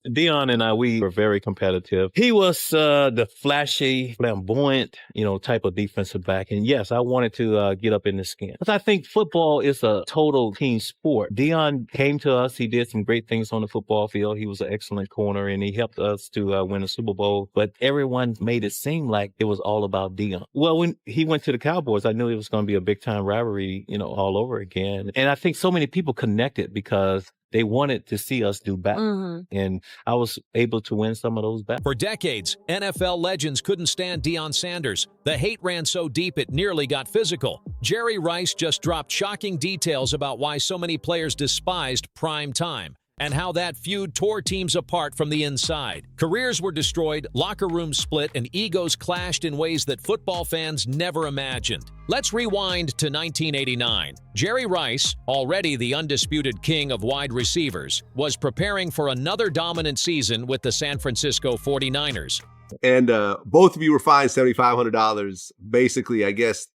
Deion and I, we were very competitive. He was the flashy, flamboyant, type of defensive back. And yes, I wanted to get up in the skin. Because I think football is a total team sport. Deion came to us. He did some great things on the football field. He was an excellent corner, and he helped us to win a Super Bowl. But everyone made it seem like it was all about Deion. Well, when he went to the Cowboys, I knew it was going to be a big-time rivalry, all over again. And I think so many people connected because they wanted to see us do better. Mm-hmm. And I was able to win some of those battles. For decades, NFL legends couldn't stand Deion Sanders. The hate ran so deep it nearly got physical. Jerry Rice just dropped shocking details about why so many players despised prime time and how that feud tore teams apart from the inside. Careers were destroyed, locker rooms split, and egos clashed in ways that football fans never imagined. Let's rewind to 1989. Jerry Rice, already the undisputed king of wide receivers, was preparing for another dominant season with the San Francisco 49ers. And both of you were fined $7,500. Basically, I guess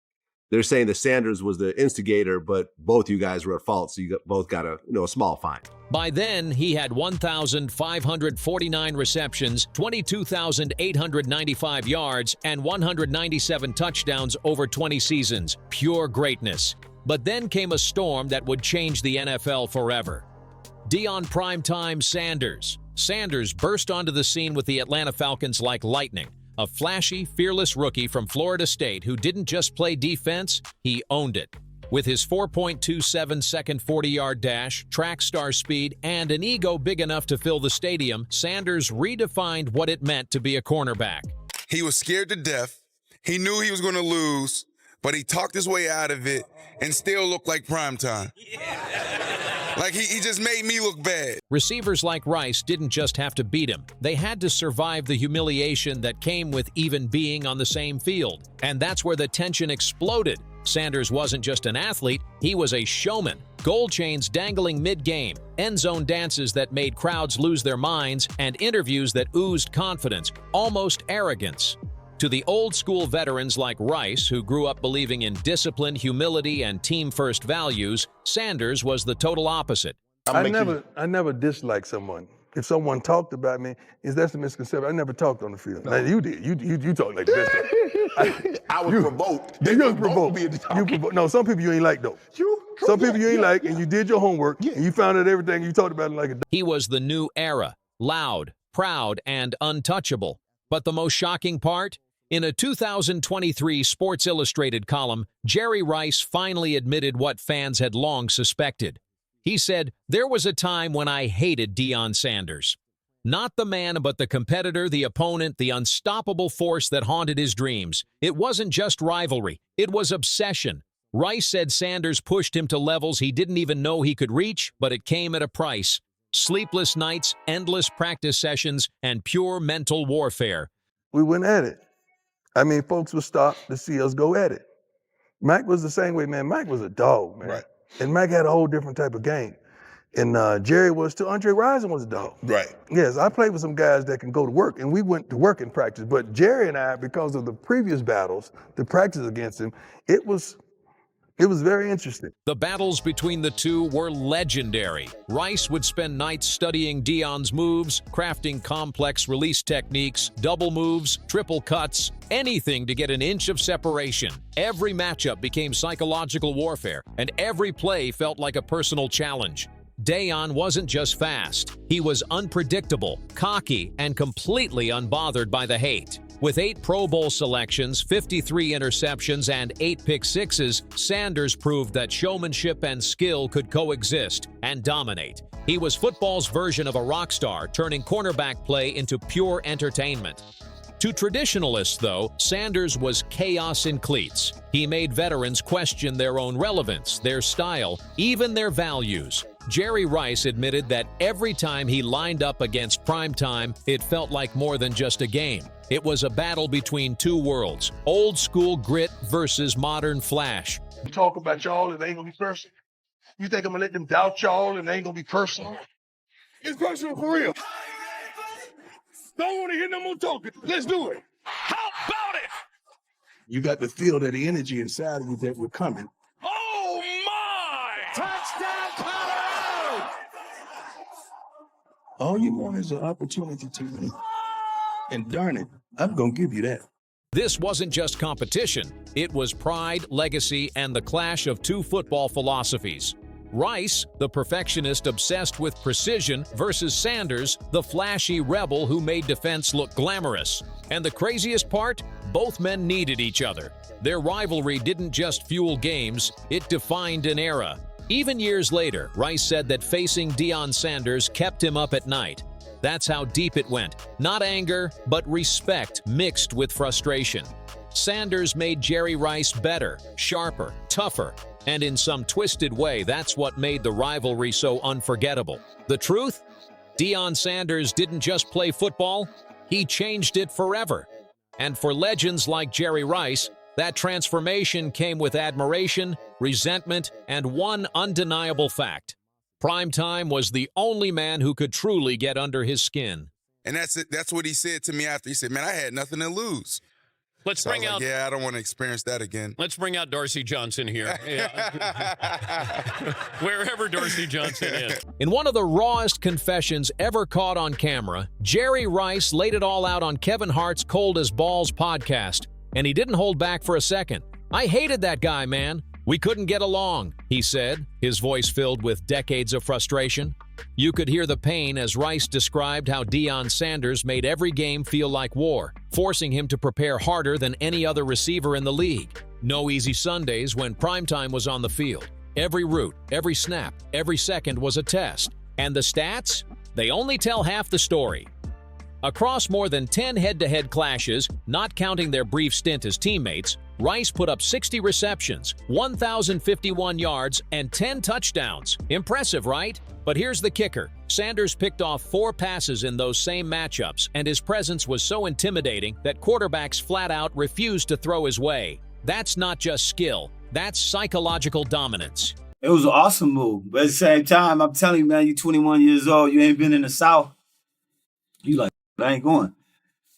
they're saying that Sanders was the instigator, but both you guys were at fault, so you both got a small fine. By then, he had 1,549 receptions, 22,895 yards, and 197 touchdowns over 20 seasons. Pure greatness. But then came a storm that would change the NFL forever. Deion Primetime Sanders. Sanders burst onto the scene with the Atlanta Falcons like lightning. A flashy, fearless rookie from Florida State who didn't just play defense, he owned it. With his 4.27-second 40-yard dash, track star speed, and an ego big enough to fill the stadium, Sanders redefined what it meant to be a cornerback. He was scared to death. He knew he was going to lose, but he talked his way out of it and still looked like primetime. Like he just made me look bad. Receivers like Rice didn't just have to beat him. They had to survive the humiliation that came with even being on the same field. And that's where the tension exploded. Sanders wasn't just an athlete, he was a showman. Gold chains dangling mid-game, end zone dances that made crowds lose their minds, and interviews that oozed confidence, almost arrogance. To the old-school veterans like Rice, who grew up believing in discipline, humility, and team-first values, Sanders was the total opposite. I never disliked someone. If someone talked about me, that's the misconception. I never talked on the field. No. Now, you did. You talked like this. I was provoked. You was provoked. No, some people you ain't like, though. Some people you ain't like, and you did your homework, and you found out everything, and you talked about it like a... He was the new era, loud, proud, and untouchable. But the most shocking part? In a 2023 Sports Illustrated column, Jerry Rice finally admitted what fans had long suspected. He said, "There was a time when I hated Deion Sanders. Not the man, but the competitor, the opponent, the unstoppable force that haunted his dreams. It wasn't just rivalry, it was obsession." Rice said Sanders pushed him to levels he didn't even know he could reach, but it came at a price. Sleepless nights, endless practice sessions, and pure mental warfare. We went at it. I mean, folks would stop to see us go at it. Mac was the same way, man. Mac was a dog, man. Right. And Mac had a whole different type of game. And Jerry was too. Andre Rison was a dog. Right. Yes, I played with some guys that can go to work, and we went to work in practice. But Jerry and I, because of the previous battles, the practice against him, it was very interesting. The battles between the two were legendary. Rice would spend nights studying Deion's moves, crafting complex release techniques, double moves, triple cuts, anything to get an inch of separation. Every matchup became psychological warfare, and every play felt like a personal challenge. Deion wasn't just fast. He was unpredictable, cocky, and completely unbothered by the hate. With 8 Pro Bowl selections, 53 interceptions, and 8 pick-sixes, Sanders proved that showmanship and skill could coexist and dominate. He was football's version of a rock star, turning cornerback play into pure entertainment. To traditionalists, though, Sanders was chaos in cleats. He made veterans question their own relevance, their style, even their values. Jerry Rice admitted that every time he lined up against primetime, it felt like more than just a game. It was a battle between two worlds, old school grit versus modern flash. You talk about y'all and it ain't gonna be personal? You think I'm gonna let them doubt y'all and it ain't gonna be personal? It's personal for real. Don't want to hear no more talking. Let's do it. How about it? You got to feel that energy inside of you that we're coming. Oh my! Touchdown, Colorado! All you want is an opportunity to win. And darn it, I'm going to give you that. This wasn't just competition. It was pride, legacy, and the clash of two football philosophies. Rice, the perfectionist obsessed with precision, versus Sanders, the flashy rebel who made defense look glamorous. And the craziest part? Both men needed each other. Their rivalry didn't just fuel games, it defined an era. Even years later, Rice said that facing Deion Sanders kept him up at night. That's how deep it went. Not anger, but respect mixed with frustration. Sanders made Jerry Rice better, sharper, tougher, and in some twisted way, that's what made the rivalry so unforgettable. The truth? Deion Sanders didn't just play football, he changed it forever. And for legends like Jerry Rice, that transformation came with admiration, resentment, and one undeniable fact. Primetime was the only man who could truly get under his skin. And that's it. That's what he said to me after. He said, man, I had nothing to lose. Let's So bring I was out. like, yeah, I don't want to experience that again. Let's bring out Dorsey Johnson here. Yeah. Wherever Dorsey Johnson is. In one of the rawest confessions ever caught on camera, Jerry Rice laid it all out on Kevin Hart's Cold as Balls podcast, and he didn't hold back for a second. "I hated that guy, man. We couldn't get along," he said, his voice filled with decades of frustration. You could hear the pain as Rice described how Deion Sanders made every game feel like war, forcing him to prepare harder than any other receiver in the league. No easy Sundays when primetime was on the field. Every route, every snap, every second was a test. And the stats? They only tell half the story. Across more than 10 head-to-head clashes, not counting their brief stint as teammates, Rice put up 60 receptions, 1,051 yards, and 10 touchdowns. Impressive, right? But here's the kicker. Sanders picked off 4 passes in those same matchups, and his presence was so intimidating that quarterbacks flat out refused to throw his way. That's not just skill, that's psychological dominance. It was an awesome move. But at the same time, I'm telling you, man, you're 21 years old, you ain't been in the South. You like, I ain't going.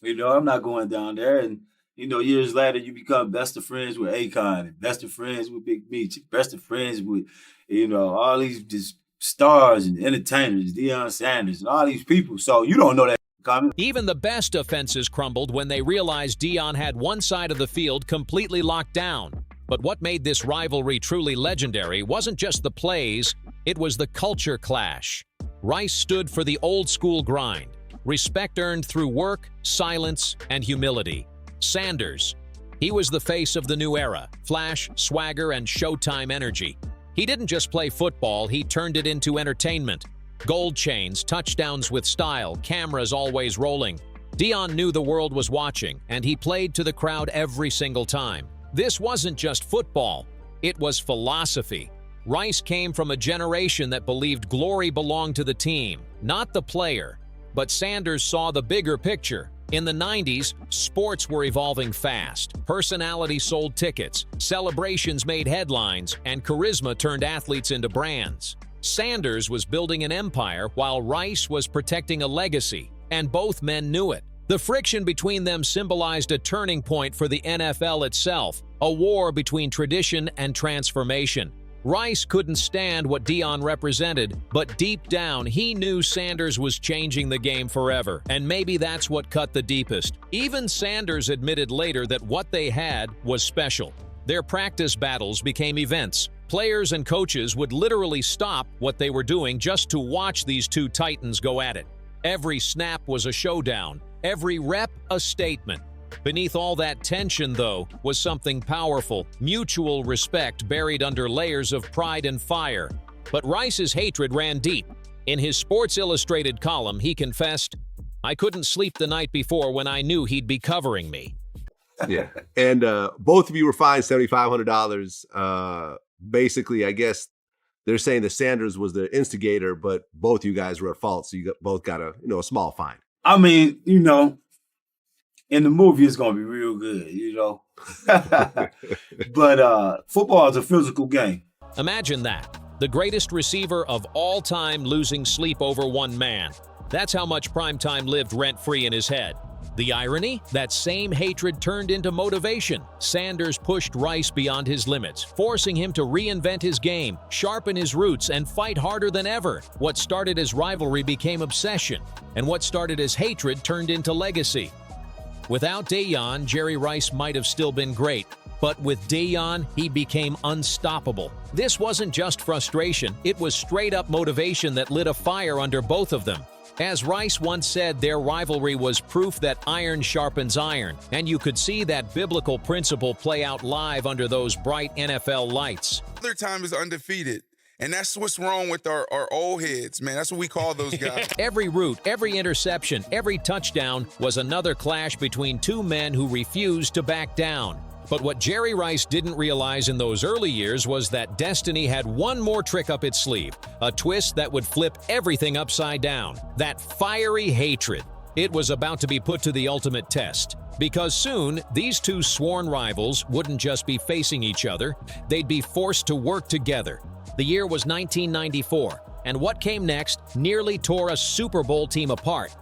You know, I'm not going down there. And, you know, years later, you become best of friends with Akon, best of friends with Big Meech, best of friends with, you know, all these just stars and entertainers, Deion Sanders, and all these people. So you don't know that coming. Even the best offenses crumbled when they realized Deion had one side of the field completely locked down. But what made this rivalry truly legendary wasn't just the plays, it was the culture clash. Rice stood for the old-school grind. Respect earned through work, silence, and humility. Sanders. He was the face of the new era, flash, swagger, and showtime energy. He didn't just play football, he turned it into entertainment. Gold chains, touchdowns with style, cameras always rolling. Deion knew the world was watching, and he played to the crowd every single time. This wasn't just football, it was philosophy. Rice came from a generation that believed glory belonged to the team, not the player. But Sanders saw the bigger picture. In the 90s, sports were evolving fast. Personality sold tickets, celebrations made headlines, and charisma turned athletes into brands. Sanders was building an empire while Rice was protecting a legacy, and both men knew it. The friction between them symbolized a turning point for the NFL itself, a war between tradition and transformation. Rice couldn't stand what Deion represented, but deep down, he knew Sanders was changing the game forever, and maybe that's what cut the deepest. Even Sanders admitted later that what they had was special. Their practice battles became events. Players and coaches would literally stop what they were doing just to watch these two titans go at it. Every snap was a showdown, every rep a statement. Beneath all that tension, though, was something powerful, mutual respect buried under layers of pride and fire. But Rice's hatred ran deep. In his Sports Illustrated column, he confessed, "I couldn't sleep the night before when I knew he'd be covering me." Yeah. And both of you were fined $7,500. Basically, I guess they're saying that Sanders was the instigator, but both you guys were at fault. So you both got a small fine. I mean, you know, in the movie, it's going to be real good, you know. But football is a physical game. Imagine that. The greatest receiver of all time losing sleep over one man. That's how much Primetime lived rent-free in his head. The irony? That same hatred turned into motivation. Sanders pushed Rice beyond his limits, forcing him to reinvent his game, sharpen his roots, and fight harder than ever. What started as rivalry became obsession, and what started as hatred turned into legacy. Without Deion, Jerry Rice might have still been great, but with Deion, he became unstoppable. This wasn't just frustration, it was straight-up motivation that lit a fire under both of them. As Rice once said, their rivalry was proof that iron sharpens iron, and you could see that biblical principle play out live under those bright NFL lights. Other time is undefeated. And that's what's wrong with our old heads, man. That's what we call those guys. Every route, every interception, every touchdown was another clash between two men who refused to back down. But what Jerry Rice didn't realize in those early years was that destiny had one more trick up its sleeve, a twist that would flip everything upside down. That fiery hatred. It was about to be put to the ultimate test. Because soon, these two sworn rivals wouldn't just be facing each other, they'd be forced to work together. The year was 1994, and what came next nearly tore a Super Bowl team apart.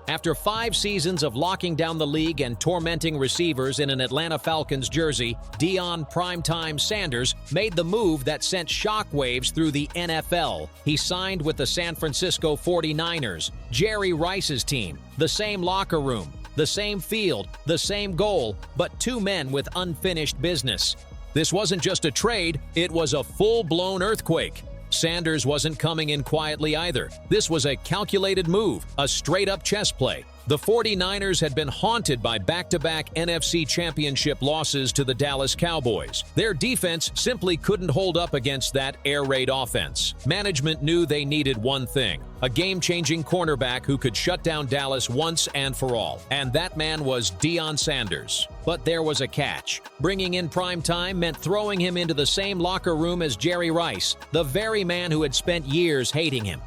After 5 seasons of locking down the league and tormenting receivers in an Atlanta Falcons jersey, Deion "Primetime" Sanders made the move that sent shockwaves through the NFL. He signed with the San Francisco 49ers, Jerry Rice's team, the same locker room, the same field, the same goal, but two men with unfinished business. This wasn't just a trade, it was a full-blown earthquake. Sanders wasn't coming in quietly either. This was a calculated move, a straight-up chess play. The 49ers had been haunted by back-to-back NFC Championship losses to the Dallas Cowboys. Their defense simply couldn't hold up against that air raid offense. Management knew they needed one thing, a game-changing cornerback who could shut down Dallas once and for all. And that man was Deion Sanders. But there was a catch. Bringing in Primetime meant throwing him into the same locker room as Jerry Rice, the very man who had spent years hating him.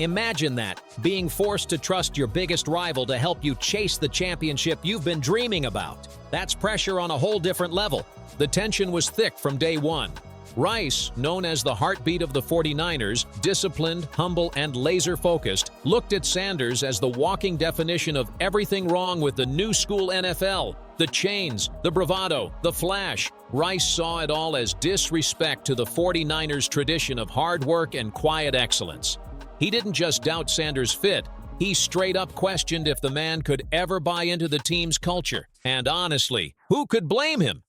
Imagine that, being forced to trust your biggest rival to help you chase the championship you've been dreaming about. That's pressure on a whole different level. The tension was thick from day one. Rice, known as the heartbeat of the 49ers, disciplined, humble, and laser-focused, looked at Sanders as the walking definition of everything wrong with the new school NFL. The chains, the bravado, the flash. Rice saw it all as disrespect to the 49ers' tradition of hard work and quiet excellence. He didn't just doubt Sanders' fit, he straight up questioned if the man could ever buy into the team's culture. And honestly, who could blame him?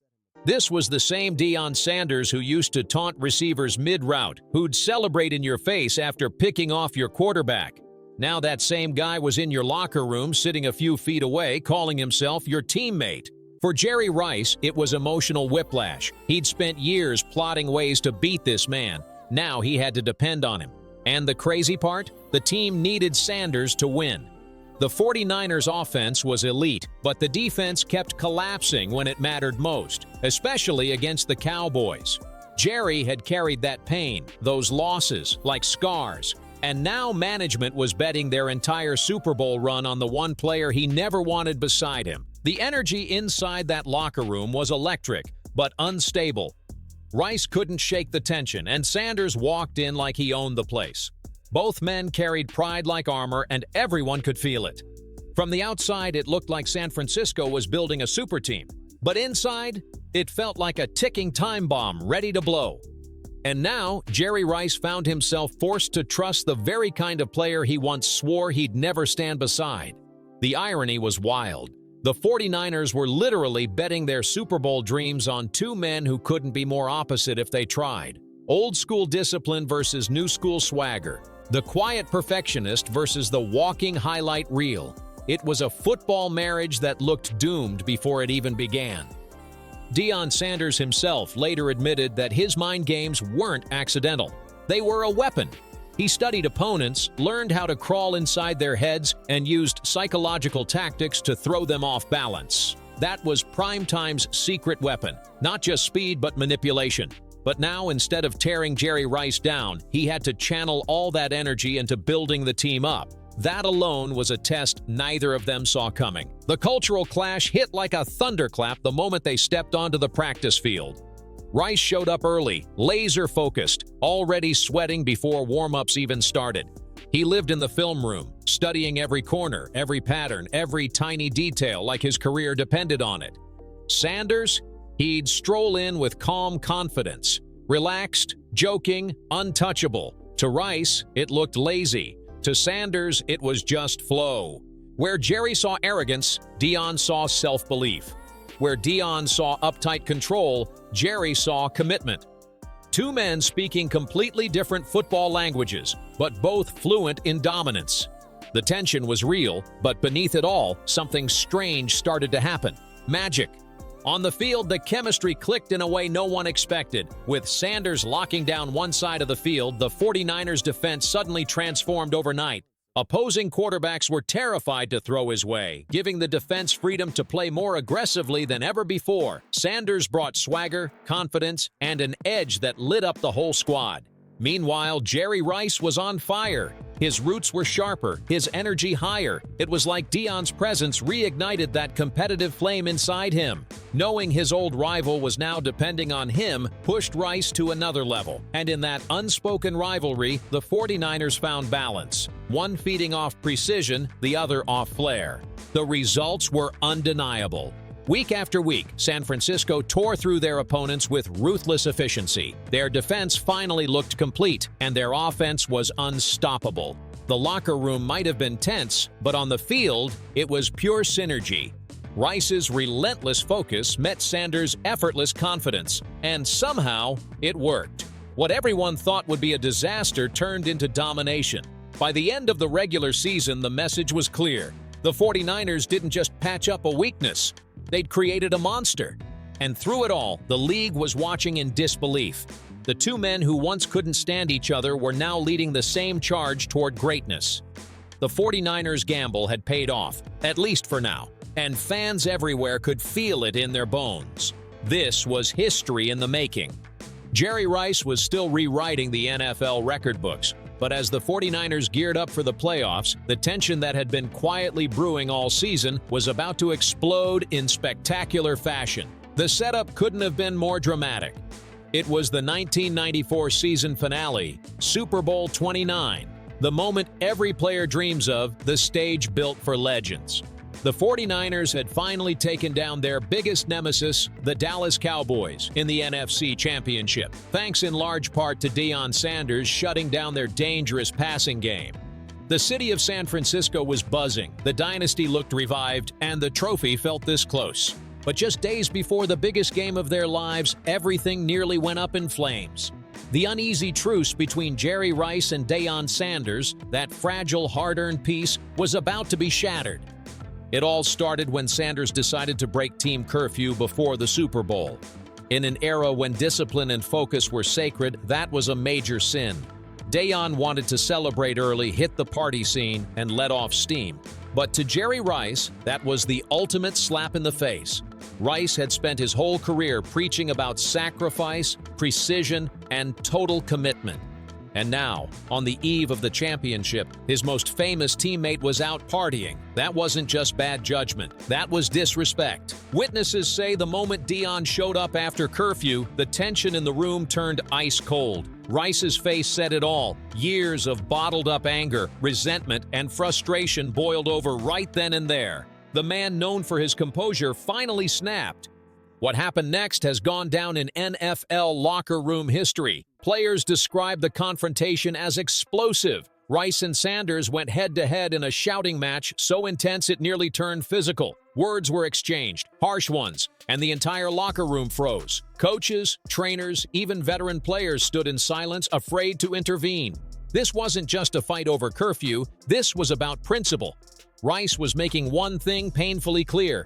This was the same Deion Sanders who used to taunt receivers mid-route, who'd celebrate in your face after picking off your quarterback. Now that same guy was in your locker room sitting a few feet away calling himself your teammate. For Jerry Rice, it was emotional whiplash. He'd spent years plotting ways to beat this man. Now he had to depend on him. And the crazy part? The team needed Sanders to win. The 49ers' offense was elite, but the defense kept collapsing when it mattered most, especially against the Cowboys. Jerry had carried that pain, those losses, like scars, and now management was betting their entire Super Bowl run on the one player he never wanted beside him. The energy inside that locker room was electric, but unstable. Rice couldn't shake the tension, and Sanders walked in like he owned the place. Both men carried pride like armor, and everyone could feel it. From the outside, it looked like San Francisco was building a super team. But inside, it felt like a ticking time bomb ready to blow. And now, Jerry Rice found himself forced to trust the very kind of player he once swore he'd never stand beside. The irony was wild. The 49ers were literally betting their Super Bowl dreams on two men who couldn't be more opposite if they tried. Old school discipline versus new school swagger. The quiet perfectionist versus the walking highlight reel. It was a football marriage that looked doomed before it even began. Deion Sanders himself later admitted that his mind games weren't accidental. They were a weapon. He studied opponents, learned how to crawl inside their heads, and used psychological tactics to throw them off balance. That was Primetime's secret weapon, not just speed but manipulation. But now, instead of tearing Jerry Rice down, he had to channel all that energy into building the team up. That alone was a test neither of them saw coming. The cultural clash hit like a thunderclap the moment they stepped onto the practice field. Rice showed up early, laser-focused, already sweating before warm-ups even started. He lived in the film room, studying every corner, every pattern, every tiny detail like his career depended on it. Sanders, he'd stroll in with calm confidence, relaxed, joking, untouchable. To Rice, it looked lazy. To Sanders, it was just flow. Where Jerry saw arrogance, Deion saw self-belief. Where Deion saw uptight control, Jerry saw commitment. Two men speaking completely different football languages, but both fluent in dominance. The tension was real, but beneath it all, something strange started to happen. Magic. On the field, the chemistry clicked in a way no one expected. With Sanders locking down one side of the field, the 49ers' defense suddenly transformed overnight. Opposing quarterbacks were terrified to throw his way, giving the defense freedom to play more aggressively than ever before. Sanders brought swagger, confidence, and an edge that lit up the whole squad. Meanwhile, Jerry Rice was on fire. His roots were sharper, his energy higher. It was like Deion's presence reignited that competitive flame inside him. Knowing his old rival was now depending on him pushed Rice to another level. And in that unspoken rivalry, the 49ers found balance. One feeding off precision, the other off flair. The results were undeniable. Week after week, San Francisco tore through their opponents with ruthless efficiency. Their defense finally looked complete, and their offense was unstoppable. The locker room might have been tense, but on the field, it was pure synergy. Rice's relentless focus met Sanders' effortless confidence, and somehow, it worked. What everyone thought would be a disaster turned into domination. By the end of the regular season, the message was clear. The 49ers didn't just patch up a weakness. They'd created a monster. And through it all, the league was watching in disbelief. The two men who once couldn't stand each other were now leading the same charge toward greatness. The 49ers' gamble had paid off, at least for now, and fans everywhere could feel it in their bones. This was history in the making. Jerry Rice was still rewriting the NFL record books, but as the 49ers geared up for the playoffs, the tension that had been quietly brewing all season was about to explode in spectacular fashion. The setup couldn't have been more dramatic. It was the 1994 season finale, Super Bowl 29, the moment every player dreams of, the stage built for legends. The 49ers had finally taken down their biggest nemesis, the Dallas Cowboys, in the NFC Championship, thanks in large part to Deion Sanders shutting down their dangerous passing game. The city of San Francisco was buzzing, the dynasty looked revived, and the trophy felt this close. But just days before the biggest game of their lives, everything nearly went up in flames. The uneasy truce between Jerry Rice and Deion Sanders, that fragile, hard-earned peace, was about to be shattered. It all started when Sanders decided to break team curfew before the Super Bowl. In an era when discipline and focus were sacred, that was a major sin. Deion wanted to celebrate early, hit the party scene, and let off steam. But to Jerry Rice, that was the ultimate slap in the face. Rice had spent his whole career preaching about sacrifice, precision, and total commitment. And now, on the eve of the championship, his most famous teammate was out partying. That wasn't just bad judgment. That was disrespect. Witnesses say the moment Deion showed up after curfew, the tension in the room turned ice cold. Rice's face said it all. Years of bottled-up anger, resentment, and frustration boiled over right then and there. The man known for his composure finally snapped. What happened next has gone down in NFL locker room history. Players describe the confrontation as explosive. Rice and Sanders went head-to-head in a shouting match so intense it nearly turned physical. Words were exchanged, harsh ones, and the entire locker room froze. Coaches, trainers, even veteran players stood in silence, afraid to intervene. This wasn't just a fight over curfew, this was about principle. Rice was making one thing painfully clear.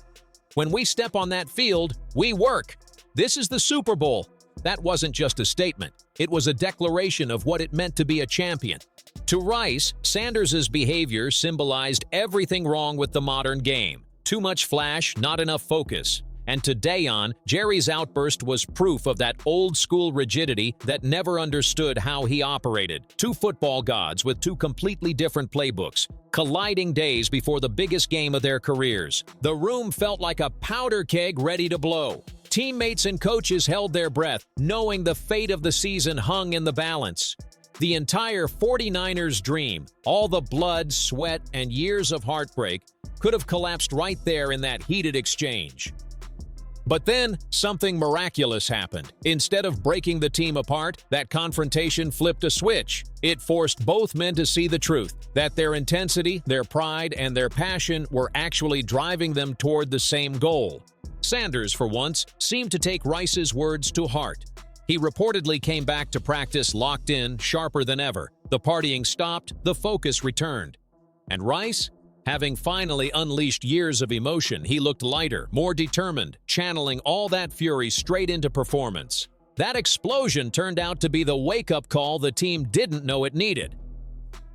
When we step on that field, we work. This is the Super Bowl. That wasn't just a statement. It was a declaration of what it meant to be a champion. To Rice, Sanders' behavior symbolized everything wrong with the modern game. Too much flash, not enough focus. And to Deion, Jerry's outburst was proof of that old-school rigidity that never understood how he operated. Two football gods with two completely different playbooks, colliding days before the biggest game of their careers. The room felt like a powder keg ready to blow. Teammates and coaches held their breath, knowing the fate of the season hung in the balance. The entire 49ers dream, all the blood, sweat, and years of heartbreak could have collapsed right there in that heated exchange. But then, something miraculous happened. Instead of breaking the team apart, that confrontation flipped a switch. It forced both men to see the truth, that their intensity, their pride, and their passion were actually driving them toward the same goal. Sanders, for once, seemed to take Rice's words to heart. He reportedly came back to practice locked in, sharper than ever. The partying stopped, the focus returned. And Rice? Having finally unleashed years of emotion, he looked lighter, more determined, channeling all that fury straight into performance. That explosion turned out to be the wake-up call the team didn't know it needed.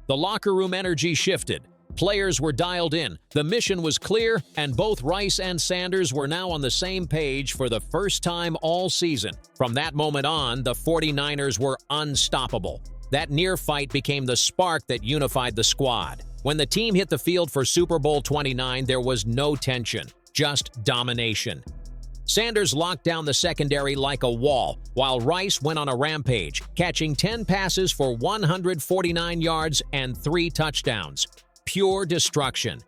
The locker room energy shifted. Players were dialed in, the mission was clear, and both Rice and Sanders were now on the same page for the first time all season. From that moment on, the 49ers were unstoppable. That near fight became the spark that unified the squad. When the team hit the field for Super Bowl 29, there was no tension, just domination. Sanders locked down the secondary like a wall, while Rice went on a rampage, catching 10 passes for 149 yards and 3 touchdowns. Pure destruction.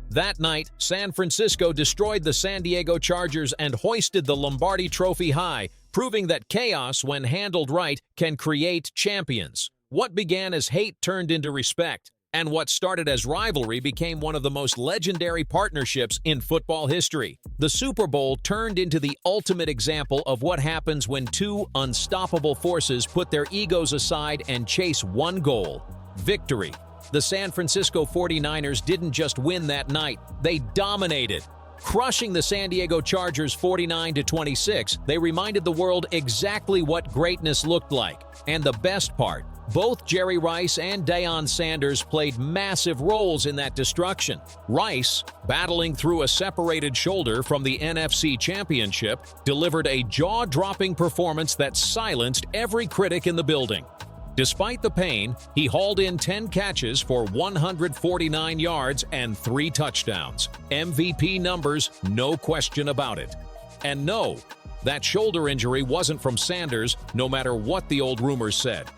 That night, San Francisco destroyed the San Diego Chargers and hoisted the Lombardi Trophy high, proving that chaos, when handled right, can create champions. What began as hate turned into respect, and what started as rivalry became one of the most legendary partnerships in football history. The Super Bowl turned into the ultimate example of what happens when two unstoppable forces put their egos aside and chase one goal: victory. The San Francisco 49ers didn't just win that night, they dominated. Crushing the San Diego Chargers 49-26, they reminded the world exactly what greatness looked like. And the best part, both Jerry Rice and Deion Sanders played massive roles in that destruction. Rice, battling through a separated shoulder from the NFC Championship, delivered a jaw-dropping performance that silenced every critic in the building. Despite the pain, he hauled in 10 catches for 149 yards and 3 touchdowns. MVP numbers, no question about it. And no, that shoulder injury wasn't from Sanders, no matter what the old rumors said.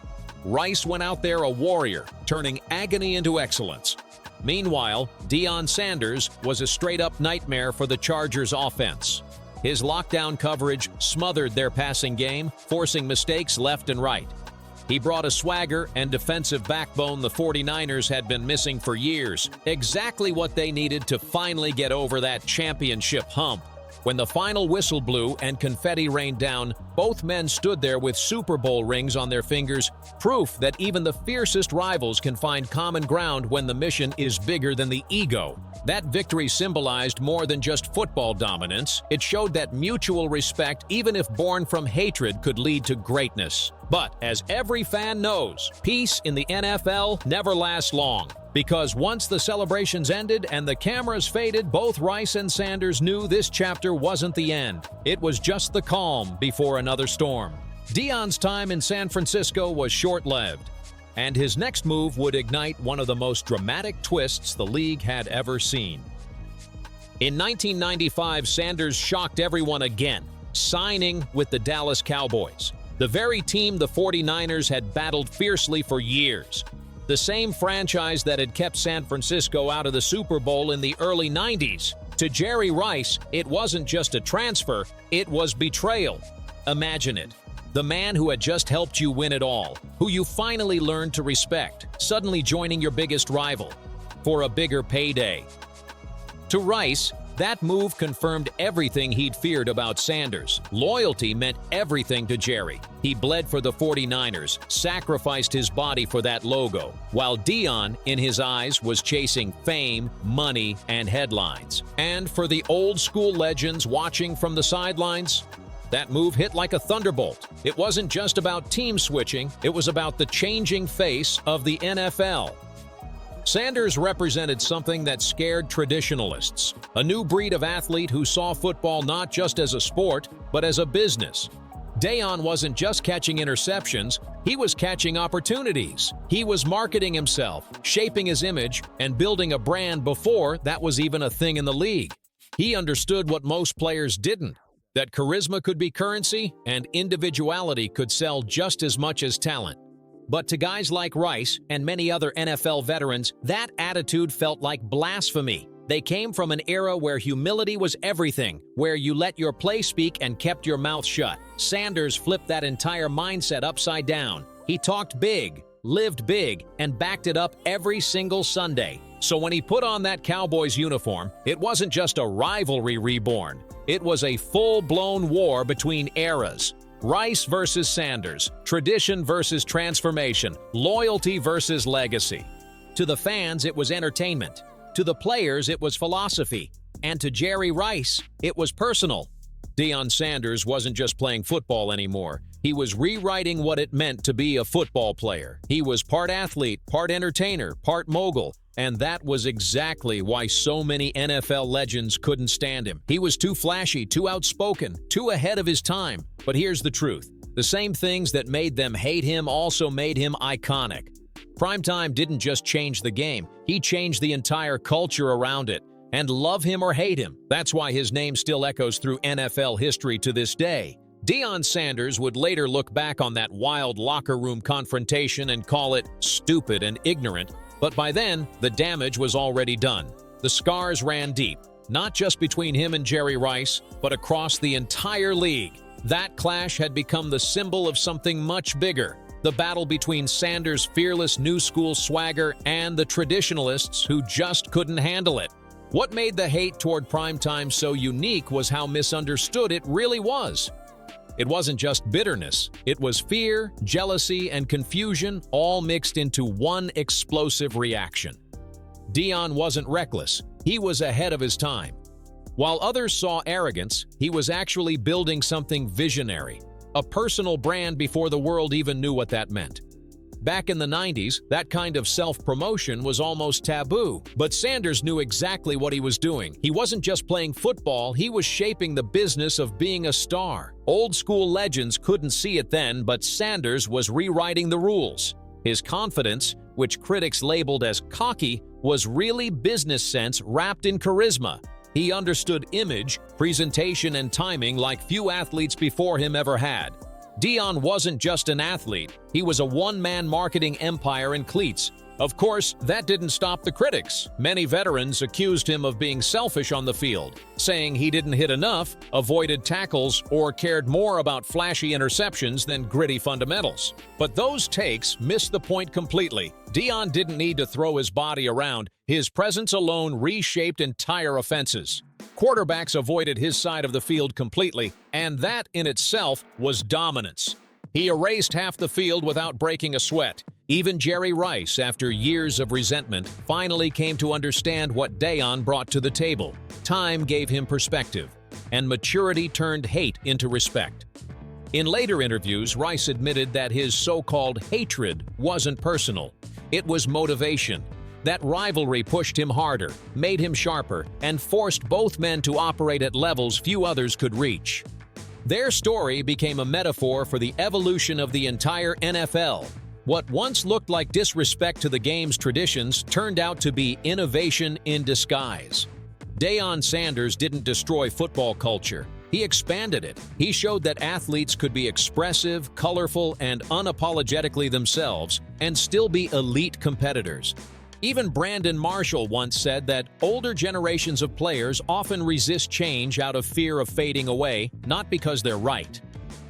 Rice went out there a warrior, turning agony into excellence. Meanwhile, Deion Sanders was a straight-up nightmare for the Chargers offense. His lockdown coverage smothered their passing game, forcing mistakes left and right. He brought a swagger and defensive backbone the 49ers had been missing for years, exactly what they needed to finally get over that championship hump. When the final whistle blew and confetti rained down, both men stood there with Super Bowl rings on their fingers, proof that even the fiercest rivals can find common ground when the mission is bigger than the ego. That victory symbolized more than just football dominance. It showed that mutual respect, even if born from hatred, could lead to greatness. But, as every fan knows, peace in the NFL never lasts long. Because once the celebrations ended and the cameras faded, both Rice and Sanders knew this chapter wasn't the end. It was just the calm before another storm. Deion's time in San Francisco was short-lived, and his next move would ignite one of the most dramatic twists the league had ever seen. In 1995, Sanders shocked everyone again, signing with the Dallas Cowboys, the very team the 49ers had battled fiercely for years. The same franchise that had kept San Francisco out of the Super Bowl in the early 90s. To Jerry Rice, it wasn't just a transfer, it was betrayal. Imagine it. The man who had just helped you win it all, who you finally learned to respect, suddenly joining your biggest rival for a bigger payday. To Rice, that move confirmed everything he'd feared about Sanders. Loyalty meant everything to Jerry. He bled for the 49ers, sacrificed his body for that logo, while Deion, in his eyes, was chasing fame, money, and headlines. And for the old-school legends watching from the sidelines, that move hit like a thunderbolt. It wasn't just about team switching, it was about the changing face of the NFL. Sanders represented something that scared traditionalists, a new breed of athlete who saw football not just as a sport, but as a business. Deion wasn't just catching interceptions, he was catching opportunities. He was marketing himself, shaping his image, and building a brand before that was even a thing in the league. He understood what most players didn't, that charisma could be currency and individuality could sell just as much as talent. But to guys like Rice and many other NFL veterans, that attitude felt like blasphemy. They came from an era where humility was everything, where you let your play speak and kept your mouth shut. Sanders flipped that entire mindset upside down. He talked big, lived big, and backed it up every single Sunday. So when he put on that Cowboys uniform, it wasn't just a rivalry reborn. It was a full-blown war between eras. Rice versus Sanders, tradition versus transformation, loyalty versus legacy. To the fans, it was entertainment. To the players, it was philosophy. And to Jerry Rice, it was personal. Deion Sanders wasn't just playing football anymore. He was rewriting what it meant to be a football player. He was part athlete, part entertainer, part mogul. And that was exactly why so many NFL legends couldn't stand him. He was too flashy, too outspoken, too ahead of his time. But here's the truth. The same things that made them hate him also made him iconic. Primetime didn't just change the game. He changed the entire culture around it. And love him or hate him, that's why his name still echoes through NFL history to this day. Deion Sanders would later look back on that wild locker room confrontation and call it stupid and ignorant. But by then, the damage was already done. The scars ran deep, not just between him and Jerry Rice, but across the entire league. That clash had become the symbol of something much bigger. The battle between Sanders' fearless new school swagger and the traditionalists who just couldn't handle it. What made the hate toward primetime so unique was how misunderstood it really was. It wasn't just bitterness. It was fear, jealousy, and confusion all mixed into one explosive reaction. Deion wasn't reckless. He was ahead of his time. While others saw arrogance, he was actually building something visionary, a personal brand before the world even knew what that meant. Back in the 90s, that kind of self-promotion was almost taboo, but Sanders knew exactly what he was doing. He wasn't just playing football, he was shaping the business of being a star. Old-school legends couldn't see it then, but Sanders was rewriting the rules. His confidence, which critics labeled as cocky, was really business sense wrapped in charisma. He understood image, presentation, and timing like few athletes before him ever had. Deion wasn't just an athlete, he was a one-man marketing empire in cleats. Of course, that didn't stop the critics. Many veterans accused him of being selfish on the field, saying he didn't hit enough, avoided tackles, or cared more about flashy interceptions than gritty fundamentals. But those takes missed the point completely. Deion didn't need to throw his body around. His presence alone reshaped entire offenses. Quarterbacks avoided his side of the field completely, and that in itself was dominance. He erased half the field without breaking a sweat. Even Jerry Rice, after years of resentment, finally came to understand what Deion brought to the table. Time gave him perspective, and maturity turned hate into respect. In later interviews, Rice admitted that his so-called hatred wasn't personal. It was motivation. That rivalry pushed him harder, made him sharper, and forced both men to operate at levels few others could reach. Their story became a metaphor for the evolution of the entire NFL. What once looked like disrespect to the game's traditions turned out to be innovation in disguise. Deion Sanders didn't destroy football culture. He expanded it. He showed that athletes could be expressive, colorful, and unapologetically themselves, and still be elite competitors. Even Brandon Marshall once said that older generations of players often resist change out of fear of fading away, not because they're right.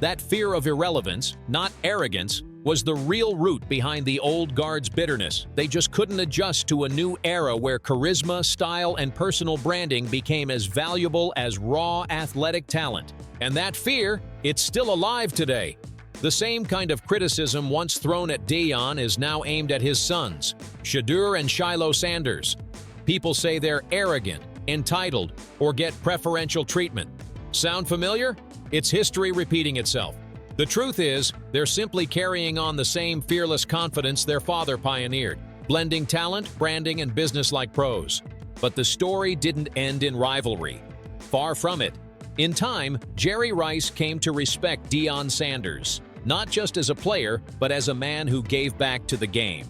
That fear of irrelevance, not arrogance, was the real root behind the old guard's bitterness. They just couldn't adjust to a new era where charisma, style, and personal branding became as valuable as raw athletic talent. And that fear, it's still alive today. The same kind of criticism once thrown at Deion is now aimed at his sons, Shadur and Shiloh Sanders. People say they're arrogant, entitled, or get preferential treatment. Sound familiar? It's history repeating itself. The truth is, they're simply carrying on the same fearless confidence their father pioneered, blending talent, branding, and business like pros. But the story didn't end in rivalry. Far from it. In time, Jerry Rice came to respect Deion Sanders, not just as a player, but as a man who gave back to the game.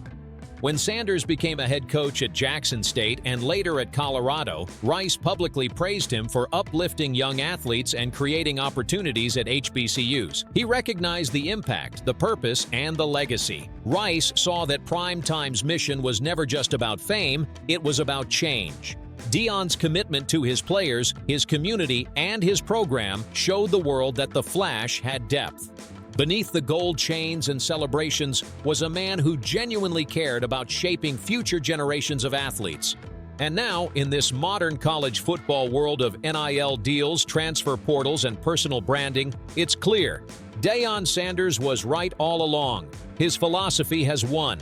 When Sanders became a head coach at Jackson State and later at Colorado, Rice publicly praised him for uplifting young athletes and creating opportunities at HBCUs. He recognized the impact, the purpose, and the legacy. Rice saw that Primetime's mission was never just about fame, it was about change. Deion's commitment to his players, his community, and his program showed the world that the Flash had depth. Beneath the gold chains and celebrations was a man who genuinely cared about shaping future generations of athletes. And now, in this modern college football world of NIL deals, transfer portals, and personal branding, it's clear Deion Sanders was right all along. His philosophy has won.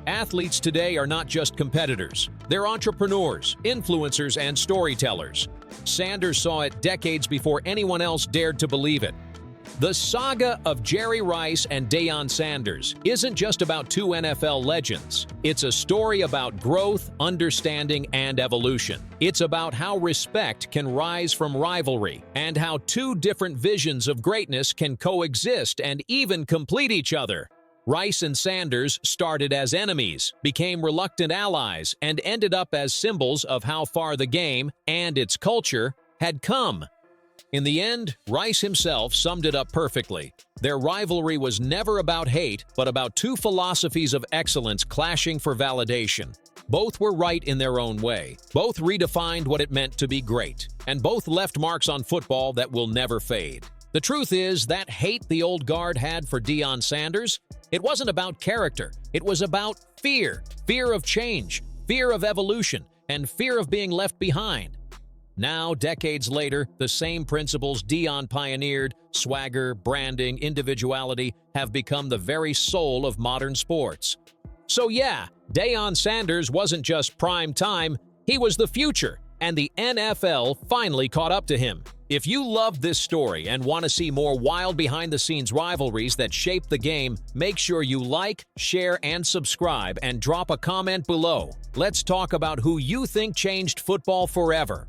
Athletes today are not just competitors. They're entrepreneurs, influencers, and storytellers. Sanders saw it decades before anyone else dared to believe it. The saga of Jerry Rice and Deion Sanders isn't just about two NFL legends. It's a story about growth, understanding, and evolution. It's about how respect can rise from rivalry and how two different visions of greatness can coexist and even complete each other. Rice and Sanders started as enemies, became reluctant allies, and ended up as symbols of how far the game and its culture had come. In the end, Rice himself summed it up perfectly. Their rivalry was never about hate, but about two philosophies of excellence clashing for validation. Both were right in their own way. Both redefined what it meant to be great. And both left marks on football that will never fade. The truth is that hate the old guard had for Deion Sanders, it wasn't about character. It was about fear. Fear of change, fear of evolution, and fear of being left behind. Now, decades later, the same principles Deion pioneered, swagger, branding, individuality, have become the very soul of modern sports. So yeah, Deion Sanders wasn't just prime time, he was the future, and the NFL finally caught up to him. If you love this story and want to see more wild behind-the-scenes rivalries that shape the game, make sure you like, share, and subscribe, and drop a comment below. Let's talk about who you think changed football forever.